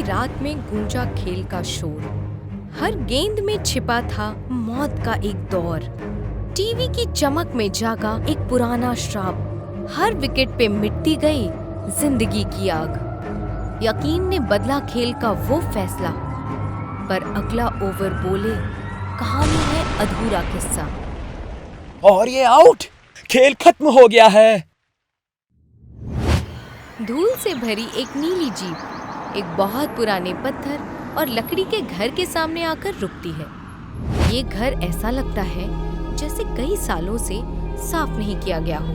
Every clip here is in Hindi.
रात में गूंजा खेल का शोर। हर गेंद में छिपा था मौत का एक दौर। टीवी की चमक में जागा एक पुराना श्राप। हर विकेट पे मिटती गई जिंदगी की आग। यकीन ने बदला खेल का वो फैसला, पर अगला ओवर बोले कहानी है अधूरा किस्सा। और ये आउट, खेल खत्म हो गया है। धूल से भरी एक नीली जीप एक बहुत पुराने पत्थर और लकड़ी के घर के सामने आकर रुकती है। ये घर ऐसा लगता है जैसे कई सालों से साफ नहीं किया गया हो।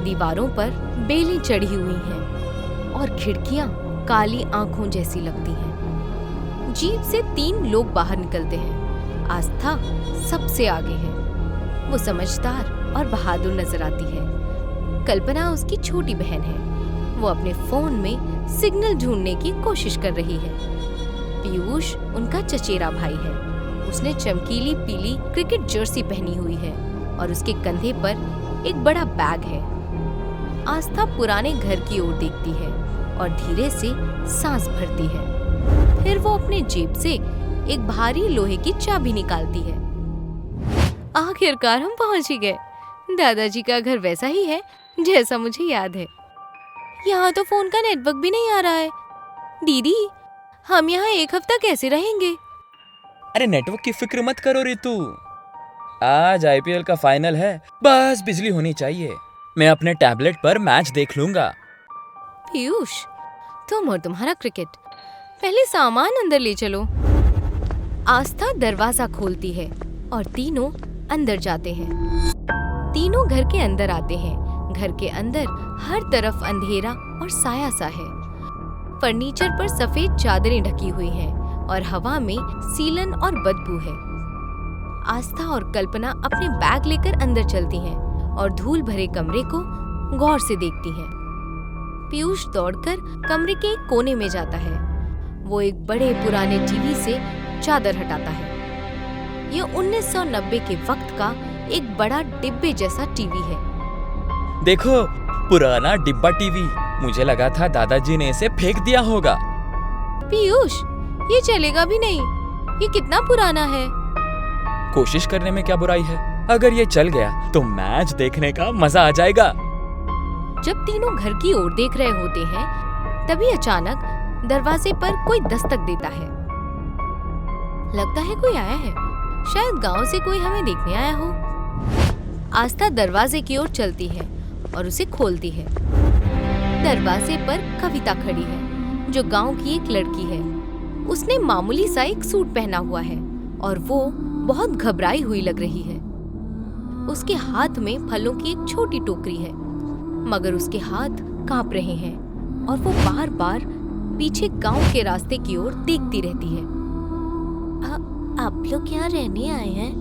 दीवारों पर बेलें चढ़ी हुई हैं और खिड़कियां काली आंखों जैसी लगती हैं। जीप से 3 लोग बाहर निकलते हैं। आस्था सबसे आगे है। वो समझदार और बहादुर नजर आती है। कल्पना उसकी छोटी बहन है। वो अपने फोन में सिग्नल ढूंढने की कोशिश कर रही है। पीयूष उनका चचेरा भाई है। उसने चमकीली पीली क्रिकेट जर्सी पहनी हुई है और उसके कंधे पर एक बड़ा बैग है। आस्था पुराने घर की ओर देखती है और धीरे से सांस भरती है। फिर वो अपने जेब से एक भारी लोहे की चाबी निकालती है। आखिरकार हम पहुंच ही गए। दादाजी का घर वैसा ही है जैसा मुझे याद है। यहाँ तो फोन का नेटवर्क भी नहीं आ रहा है। दीदी, हम यहाँ 1 हफ्ता कैसे रहेंगे? अरे नेटवर्क की फिक्र मत करो रितु, आज आईपीएल का फाइनल है, बस बिजली होनी चाहिए। मैं अपने टैबलेट पर मैच देख लूंगा। पीयूष, तुम और तुम्हारा क्रिकेट, पहले सामान अंदर ले चलो। आस्था दरवाजा खोलती है और तीनों अंदर जाते हैं। तीनों घर के अंदर आते हैं। घर के अंदर हर तरफ अंधेरा और साया सा है। फर्नीचर पर सफेद चादरें ढकी हुई हैं और हवा में सीलन और बदबू है। आस्था और कल्पना अपने बैग लेकर अंदर चलती हैं और धूल भरे कमरे को गौर से देखती हैं। पीयूष दौड़कर कमरे के एक कोने में जाता है। वो एक बड़े पुराने टीवी से चादर हटाता है। ये 1990 के वक्त का एक बड़ा डिब्बे जैसा टीवी है। देखो, पुराना डिब्बा टीवी। मुझे लगा था दादाजी ने इसे फेंक दिया होगा। पीयूष, ये चलेगा भी नहीं। ये कितना पुराना है। कोशिश करने में क्या बुराई है? अगर ये चल गया तो मैच देखने का मजा आ जाएगा। जब तीनों घर की ओर देख रहे होते हैं, तभी अचानक दरवाजे पर कोई दस्तक देता है। लगता है कोई आया है। शायद गांव से कोई हमें देखने आया हो। आस्था दरवाजे की ओर चलती है और उसे खोलती है। दरवाजे पर कविता खड़ी है, जो गांव की एक लड़की है। उसने मामूली सा एक सूट पहना हुआ है और वो बहुत घबराई हुई लग रही है। उसके हाथ में फलों की एक छोटी टोकरी है, मगर उसके हाथ कांप रहे हैं और वो बार बार पीछे गांव के रास्ते की ओर देखती रहती है। आप लोग यहाँ रहने आए हैं?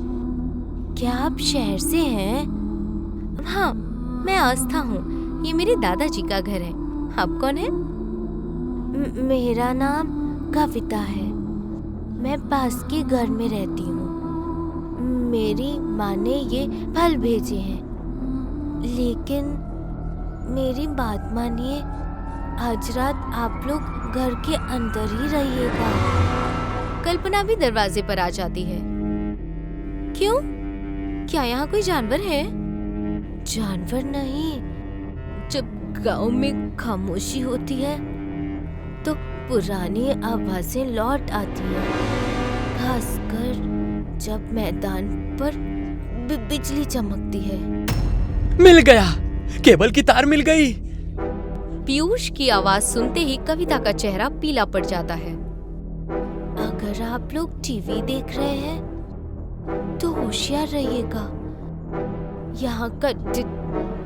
क्या आप शहर से हैं? हाँ, मैं आस्था हूँ। ये मेरे दादाजी का घर है। आप कौन है? मेरा नाम कविता है। मैं पास के घर में रहती हूँ। मेरी माँ ने ये फल भेजे हैं, लेकिन मेरी बात मानिए, आज रात आप लोग घर के अंदर ही रहिएगा। कल्पना भी दरवाजे पर आ जाती है। क्यों? क्या यहाँ कोई जानवर है? जानवर नहीं। जब गांव में खामोशी होती है तो पुरानी आवाजें लौट आती हैं, खासकर जब मैदान पर बिजली चमकती है। मिल गया, केबल की तार मिल गई। पीयूष की आवाज सुनते ही कविता का चेहरा पीला पड़ जाता है। अगर आप लोग टीवी देख रहे हैं तो होशियार रहिएगा। यहाँ का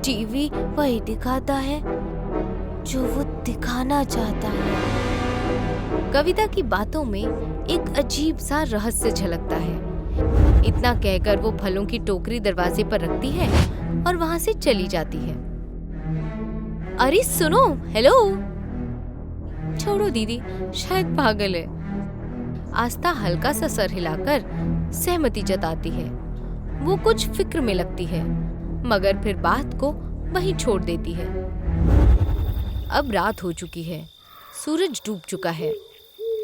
टीवी वही दिखाता है जो वो दिखाना चाहता है। कविता की बातों में एक अजीब सा रहस्य झलकता है। इतना कहकर वो फलों की टोकरी दरवाजे पर रखती है और वहां से चली जाती है। अरे सुनो, हेलो। छोड़ो दीदी, शायद पागल है। आस्था हल्का सा सर हिलाकर सहमति जताती है। वो कुछ फिक्र में लगती है, मगर फिर बात को वहीं छोड़ देती है। अब रात हो चुकी है, सूरज डूब चुका है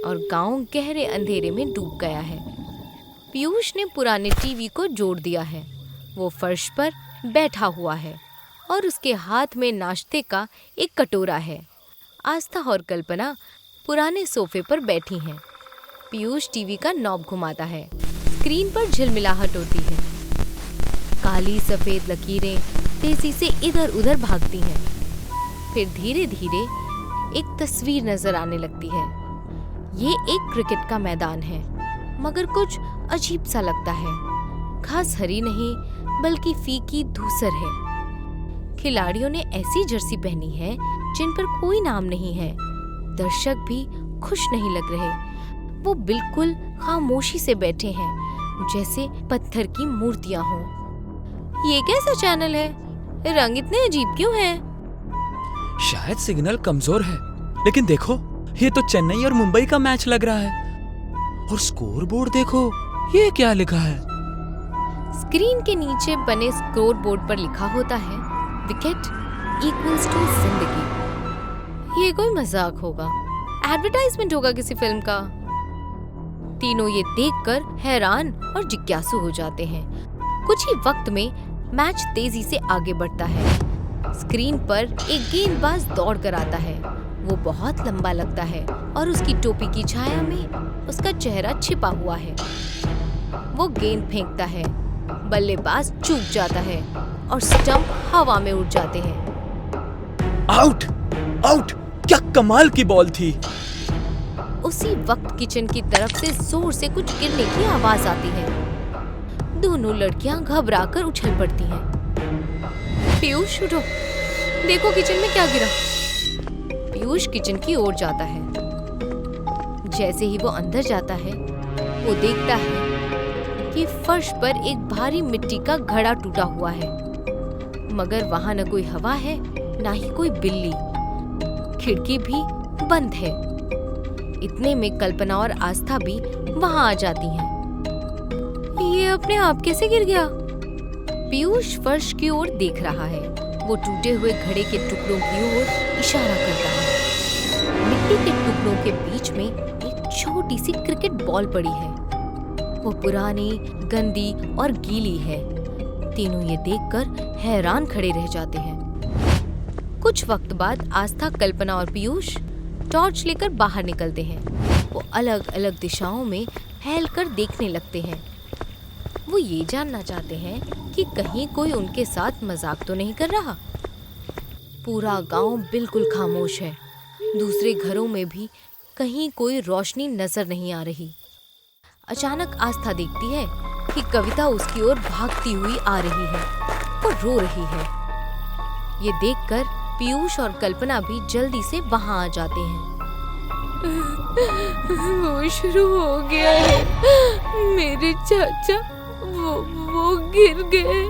और गांव गहरे अंधेरे में डूब गया है। पीयूष ने पुराने टीवी को जोड़ दिया है। वो फर्श पर बैठा हुआ है और उसके हाथ में नाश्ते का एक कटोरा है। आस्था और कल्पना पुराने सोफे पर बैठी हैं। पीयूष टीवी का नॉब घुमाता है। स्क्रीन पर झिलमिलाहट होती है। काली सफेद लकीरें तेजी से इधर उधर भागती हैं। फिर धीरे धीरे एक तस्वीर नजर आने लगती है। ये एक क्रिकेट का मैदान है, मगर कुछ अजीब सा लगता है। घास हरी नहीं बल्कि फीकी धूसर है। खिलाड़ियों ने ऐसी जर्सी पहनी है जिन पर कोई नाम नहीं है। दर्शक भी खुश नहीं लग रहे। वो बिल्कुल खामोशी से बैठे हैं, जैसे पत्थर की मूर्तियां हों। ये कैसा चैनल है? रंग इतने अजीब क्यों हैं? शायद सिग्नल कमजोर है, लेकिन देखो, ये तो चेन्नई और मुंबई का मैच लग रहा है। और स्कोर बोर्ड देखो, ये क्या लिखा है? स्क्रीन के नीचे बने स्कोर बोर्ड पर लिखा होता है, विकेट इक्वल्स टू जिंदगी। ये कोई मजाक होगा, एडवर्टाइजमेंट होगा किसी फिल्म का। तीनों ये देखकर हैरान और जिज्ञासु हो जाते हैं। कुछ ही वक्त में मैच तेजी से आगे बढ़ता है। स्क्रीन पर एक गेंदबाज दौड़ कर आता है। वो बहुत लंबा लगता है और उसकी टोपी की छाया में उसका चेहरा छिपा हुआ है। वो गेंद फेंकता है। बल्लेबाज चूक जाता है और स्टंप हवा में उड़ जाते हैं। आउट! आउट! क्या कमाल की बॉल थी! उसी वक्त किचन की तरफ से जोर से कुछ गिरने की आवाज आती है। दोनों लड़कियां घबराकर उछल पड़ती हैं। पीयूष उठो, देखो किचन में क्या गिरा। पीयूष किचन की ओर जाता है। जैसे ही वो अंदर जाता है, वो देखता है कि फर्श पर एक भारी मिट्टी का घड़ा टूटा हुआ है, मगर वहां न कोई हवा है न ही कोई बिल्ली। खिड़की भी बंद है। इतने में कल्पना और आस्था भी वहां आ जाती हैं। ये अपने आप कैसे गिर गया? पीयूष फर्श की ओर देख रहा है। वो टूटे हुए घड़े के टुकड़ों की ओर इशारा करता है। मिट्टी के टुकड़ों के बीच में एक छोटी सी क्रिकेट बॉल पड़ी है। वो पुरानी, गंदी और गीली है। तीनों ये देखकर हैरान खड़े रह जाते हैं। कुछ वक्त बाद आस्था, कल्पना और पीयूष टॉर्च लेकर बाहर निकलते हैं। वो अलग अलग दिशाओं में फैलकर देखने लगते हैं। वो ये जानना चाहते हैं कि कहीं कोई उनके साथ मजाक तो नहीं कर रहा। पूरा गांव बिल्कुल खामोश है। दूसरे घरों में भी कहीं कोई रोशनी नजर नहीं आ रही। अचानक आस्था देखती है कि कविता उसकी ओर भागती हुई आ रही है। वो रो रही है। ये देखकर पीयूष और कल्पना भी जल्दी से वहां आ जाते हैं। वो शुरू हो गया है। मेरे चाचा वो गिर गए,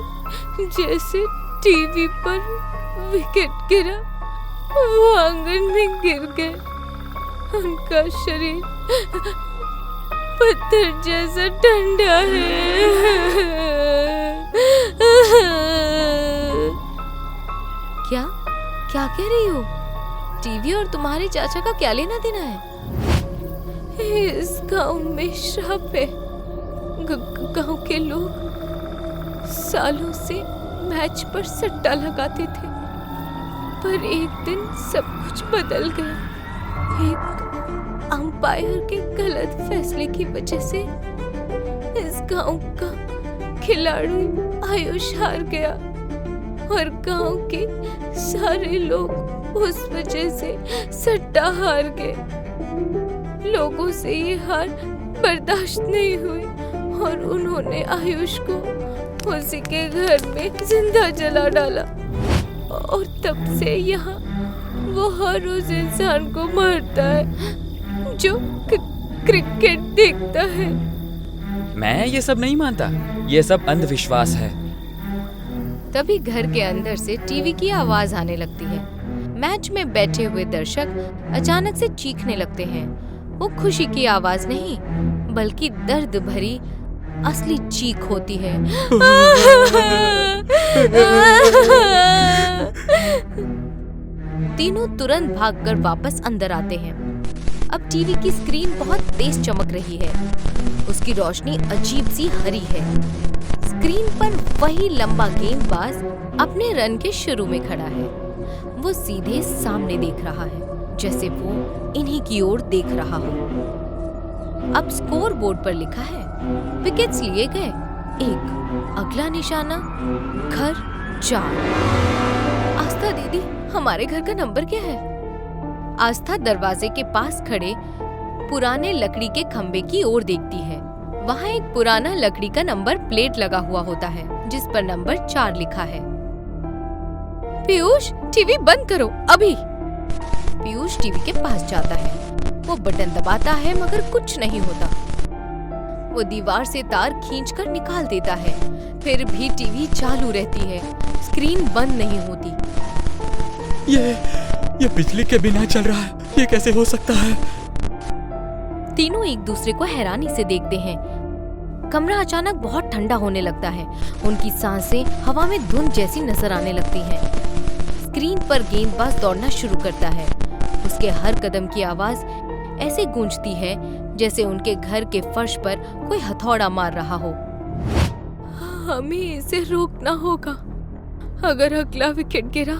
जैसे टीवी पर विकेट गिरा, वो आंगन में गिर गए। उनका शरीर पत्थर जैसा ठंडा है। क्या क्या कह रही हो? टीवी और तुम्हारे चाचा का क्या लेना देना है? इस गांव में श्राप है। गांव के लोग सालों से मैच पर सट्टा लगाते थे, पर एक दिन सब कुछ बदल गया। एक अंपायर के गलत फैसले की वजह से इस गांव का खिलाड़ी आयुष हार गया और गांव के सारे लोग उस वजह से सट्टा हार गए। लोगों से ये हार बर्दाश्त नहीं हुई और उन्होंने आयुष को उसी के घर में जिंदा जला डाला। और तब से यहाँ वो हर रोज इंसान को मारता है जो क्रिकेट देखता है। मैं ये सब नहीं मानता। ये सब अंधविश्वास है। तभी घर के अंदर से टीवी की आवाज आने लगती है। मैच में बैठे हुए दर्शक अचानक से चीखने लगते हैं। वो खुशी की आवाज नहीं, बल्कि दर्द भरी असली चीख होती है। तीनों तुरंत भागकर वापस अंदर आते हैं। अब टीवी की स्क्रीन बहुत तेज चमक रही है। उसकी रोशनी अजीब सी हरी है। स्क्रीन पर वही लंबा गेंदबाज अपने रन के शुरू में खड़ा है। वो सीधे सामने देख रहा है, जैसे वो इन्हीं की ओर देख रहा हो। अब स्कोर बोर्ड पर लिखा है, विकेट्स लिए गए 1, अगला निशाना घर 4। आस्था दीदी, हमारे घर का नंबर क्या है? आस्था दरवाजे के पास खड़े पुराने लकड़ी के खंबे की ओर देखती है। वहाँ एक पुराना लकड़ी का नंबर प्लेट लगा हुआ होता है, जिस पर नंबर 4 लिखा है। पीयूष, टीवी बंद करो अभी। पीयूष टीवी के पास जाता है। वो बटन दबाता है मगर कुछ नहीं होता। वो दीवार से तार खींचकर निकाल देता है, फिर भी टीवी चालू रहती है। स्क्रीन बंद नहीं होती। ये बिजली के बिना चल रहा है, ये कैसे हो सकता है? तीनों एक दूसरे को हैरानी से देखते हैं। कमरा अचानक बहुत ठंडा होने लगता है। उनकी सांसें हवा में धुंध जैसी नजर आने लगती हैं। स्क्रीन पर गेंदबाज दौड़ना शुरू करता है। उसके हर कदम की आवाज ऐसे गूंजती है जैसे उनके घर के फर्श पर कोई हथौड़ा मार रहा हो। हमें इसे रोकना होगा। अगर अगला विकेट गिरा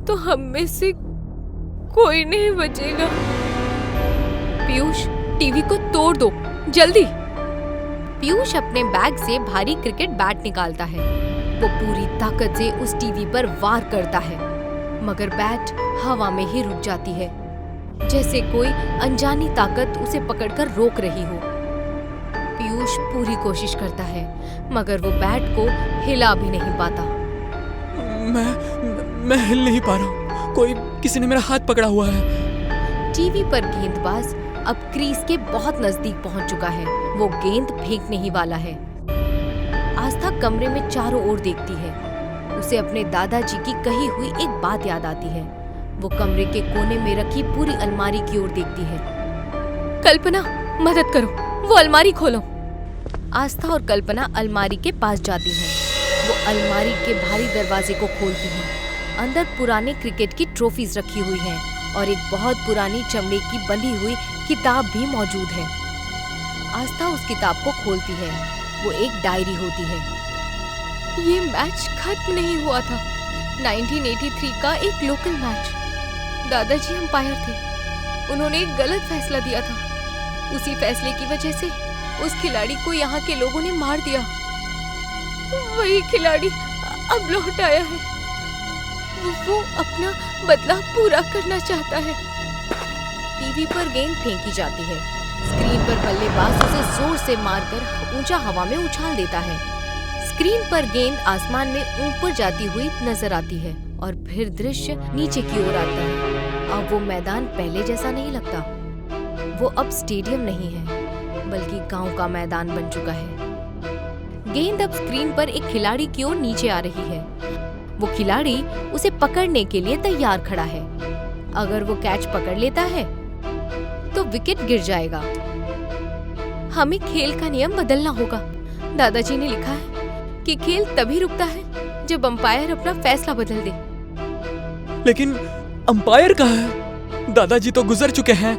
तो हम में से कोई नहीं बचेगा। पीयूष, टीवी को तोड़ दो जल्दी। पीयूष अपने बैग से भारी क्रिकेट बैट निकालता है। वो पूरी ताकत से उस टीवी पर वार करता है, मगर बैट हवा में ही रुक जाती है, जैसे कोई अनजानी ताकत उसे पकड़कर रोक रही हो। पीयूष पूरी कोशिश करता है, मगर वो बैट को हिला भी नहीं पाता। मैं हिल नहीं पा रहा हूँ। किसी ने मेरा हाथ पकड़ा हुआ है। टीवी पर गेंदबाज अब क्रीज के बहुत नजदीक पहुंच चुका है। वो गेंद फेंकने ही वाला है। आस्था कमरे में चारों ओर देखती है। उसे अपने दादाजी की कही हुई एक बात याद आती है। वो कमरे के कोने में रखी पूरी अलमारी की ओर देखती है। कल्पना, मदद करो, वो अलमारी खोलो। आस्था और कल्पना अलमारी के पास जाती हैं। वो अलमारी के भारी दरवाजे को खोलती हैं। अंदर पुराने क्रिकेट की ट्रॉफीज रखी हुई हैं और एक बहुत पुरानी चमड़े की बंधी हुई किताब भी मौजूद है। आस्था उस किताब को खोलती है। वो एक डायरी होती है। ये मैच खत्म नहीं हुआ था। 1983 का एक लोकल मैच। दादाजी अंपायर थे। उन्होंने एक गलत फैसला दिया था। उसी फैसले की वजह से उस खिलाड़ी को यहाँ के लोगों ने मार दिया। वही खिलाड़ी अब लौट आया है। वो अपना बदला पूरा करना चाहता है। टीवी पर गेंद फेंकी जाती है। स्क्रीन पर बल्लेबाज उसे जोर से मारकर ऊंचा हवा में उछाल देता है। स्क्रीन पर गेंद आसमान में ऊपर जाती हुई नजर आती है और फिर दृश्य नीचे की ओर आता है। अब वो मैदान पहले जैसा नहीं लगता। वो अब स्टेडियम नहीं है, बल्कि गांव का मैदान बन चुका है। गेंद अब स्क्रीन पर एक खिलाड़ी की ओर नीचे आ रही है। वो खिलाड़ी उसे पकड़ने के लिए तैयार खड़ा है। अगर वो कैच पकड़ लेता है तो विकेट गिर जाएगा। हमें खेल का नियम बदलना होगा। दादाजी ने लिखा है कि खेल तभी रुकता है जब अंपायर अपना फैसला बदल दे। लेकिन अंपायर कहाँ है? दादाजी तो गुजर चुके हैं।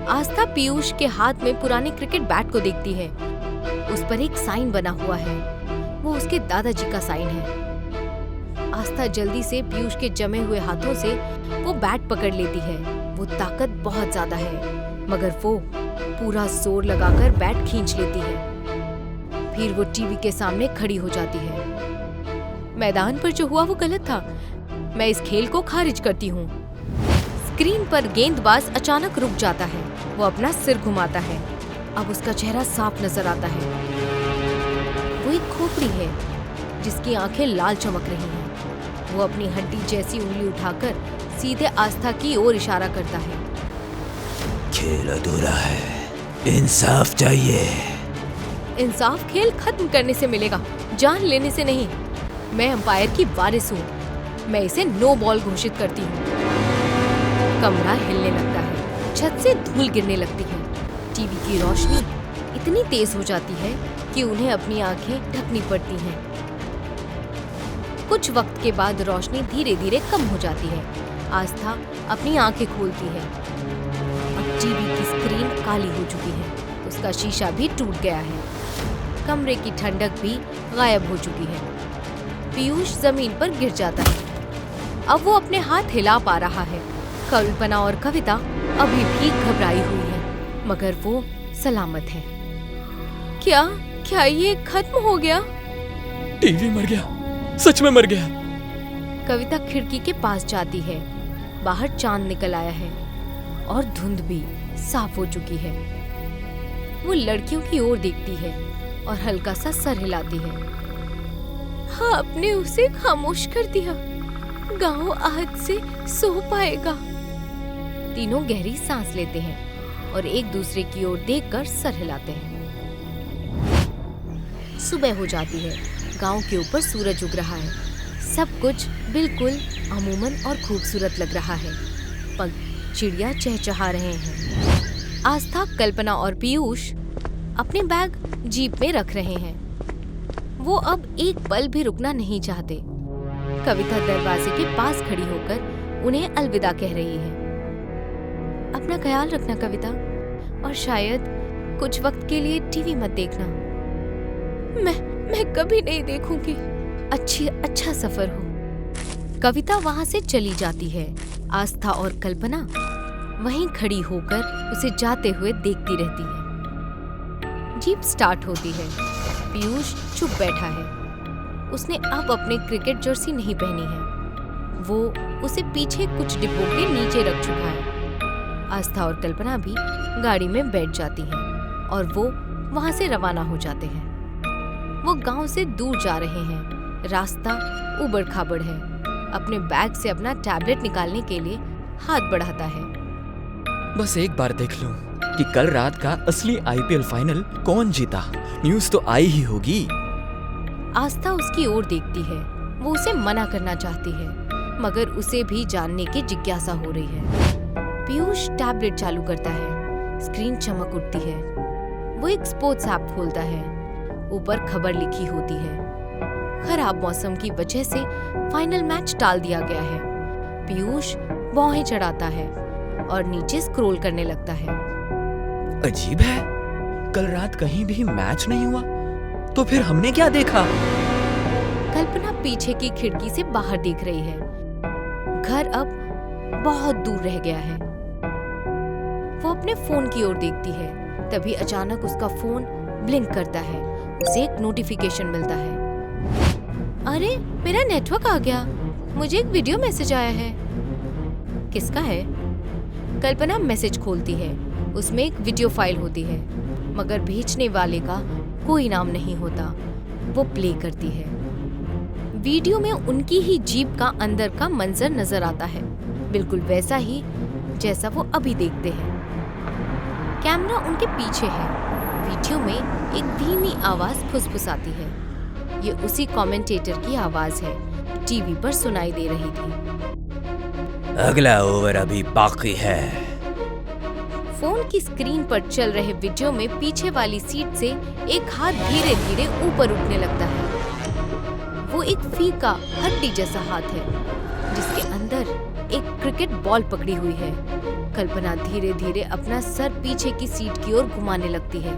आस्था पीयूष के हाथ में पुराने क्रिकेट बैट को देखती है। उस पर एक साइन बना हुआ है। वो उसके दादाजी का साइन है। आस्था जल्दी से पीयूष के जमे हुए हाथों से वो बैट पकड़ लेती है। वो ताकत बहुत ज्यादा है, मगर वो पूरा जोर लगाकर बैट खींच लेती है। फिर वो टीवी के सामने खड़ी हो जाती है। मैदान पर जो हुआ वो गलत था। मैं इस खेल को खारिज करती हूँ। स्क्रीन पर गेंदबाज अचानक रुक जाता है। वो अपना सिर घुमाता है। अब उसका चेहरा साफ नजर आता है। वो एक खोपड़ी है जिसकी आंखें लाल चमक रही हैं। वो अपनी हड्डी जैसी उंगली उठाकर सीधे आस्था की ओर इशारा करता है। खेल अधूरा है, इंसाफ चाहिए। इंसाफ खेल खत्म करने से मिलेगा, जान लेने से नहीं। मैं अंपायर की वारिस हूँ। मैं इसे नो बॉल घोषित करती हूँ। कमरा हिलने लगता है। छत से धूल गिरने लगती है। टीवी की रोशनी इतनी तेज हो जाती है कि उन्हें अपनी आंखें ढकनी पड़ती हैं। कुछ वक्त के बाद रोशनी धीरे धीरे कम हो जाती है। आस्था अपनी आंखें खोलती है। टीवी की स्क्रीन काली हो चुकी है, उसका शीशा भी टूट गया है, कमरे की ठंडक भी गायब हो चुकी है। पीयूष जमीन पर गिर जाता है। अब वो अपने हाथ हिला पा रहा है। कल्पना और कविता अभी भी घबराई हुई है, मगर वो सलामत है। क्या क्या ये खत्म हो गया? टीवी मर गया, सच में मर गया। कविता खिड़की के पास जाती है। बाहर चांद निकल आया है और धुंध भी साफ हो चुकी है। वो लड़कियों की ओर देखती है और हल्का सा सर हिलाती है। हाँ, आपने उसे खामोश कर दिया। गांव आज से सो पाएगा। तीनों गहरी सांस लेते हैं और एक दूसरे की ओर देखकर सर हिलाते हैं। सुबह हो जाती है। गांव के ऊपर सूरज उग रहा है। सब कुछ बिल्कुल अमूमन और खूबसूरत लग रहा है। चिड़िया चहचहा रहे हैं। आस्था, कल्पना और पीयूष अपने बैग जीप में रख रहे हैं। वो अब एक पल भी रुकना नहीं चाहते। कविता दरवाजे के पास खड़ी होकर उन्हें अलविदा कह रही है। अपना ख्याल रखना कविता, और शायद कुछ वक्त के लिए टीवी मत देखना। मैं कभी नहीं देखूंगी। अच्छा सफर हो। कविता वहां से चली जाती है। आस्था और कल्पना वहीं खड़ी होकर उसे जाते हुए देखती रहती है। जीप स्टार्ट होती है। पीयूष चुप बैठा है। उसने अब अपने क्रिकेट जर्सी नहीं पहनी है। वो उसे पीछे कुछ डिब्बों के नीचे रख चुका है। आस्था और कल्पना भी गाड़ी में बैठ जाती हैं और वो वहां से रवाना हो जाते हैं। वो गांव से दूर जा रहे हैं। रास्ता उबड़ खाबड़ है। अपने बैग से अपना टैबलेट निकालने के लिए हाथ बढ़ाता है। बस एक बार देख लूं कि कल रात का असली आईपीएल फाइनल कौन जीता। न्यूज़ तो आई ही होगी। आस्था उसकी ओर देखती है। वो उसे मना करना चाहती है, मगर उसे भी जानने की जिज्ञासा हो रही है। पीयूष टैबलेट चालू करता है। स्क्रीन चमक उठती है। वो एक स्पोर्ट्स ऐप खोलता है। ऊपर खबर लिखी होती है, खराब मौसम की वजह से फाइनल मैच टाल दिया गया है। पीयूष भौहें चढ़ाता है और नीचे स्क्रॉल करने लगता है। अजीब है, कल रात कहीं भी मैच नहीं हुआ, तो फिर हमने क्या देखा? कल्पना पीछे की खिड़की से बाहर देख रही है। घर अब बहुत दूर रह गया है। वो अपने फोन की ओर देखती है। तभी अचानक उसका फोन ब्लिंक करता है। उसे एक नोटिफिकेशन मिलता है। अरे, मेरा नेटवर्क आ गया। मुझे एक वीडियो मैसेज आया है। किसका है? कल्पना मैसेज खोलती है। उसमें एक वीडियो फाइल होती है, मगर भेजने वाले का कोई नाम नहीं होता। वो प्ले करती है। वीडियो में उनकी ही जीप का अंदर का मंजर नजर आता है, बिल्कुल वैसा ही जैसा वो अभी देखते हैं। कैमरा उनके पीछे है। वीडियो में एक धीमी आवाज फुसफुसाती है। ये उसी कमेंटेटर की आवाज है, टीवी पर सुनाई दे रही थी। अगला ओवर अभी बाकी है। फोन की स्क्रीन पर चल रहे वीडियो में पीछे वाली सीट से एक हाथ धीरे धीरे ऊपर उठने लगता है। वो एक फीका हड्डी जैसा हाथ है, जिसके अंदर एक क्रिकेट बॉल पकड़ी हुई है। कल्पना धीरे धीरे अपना सर पीछे की सीट की ओर घुमाने लगती है।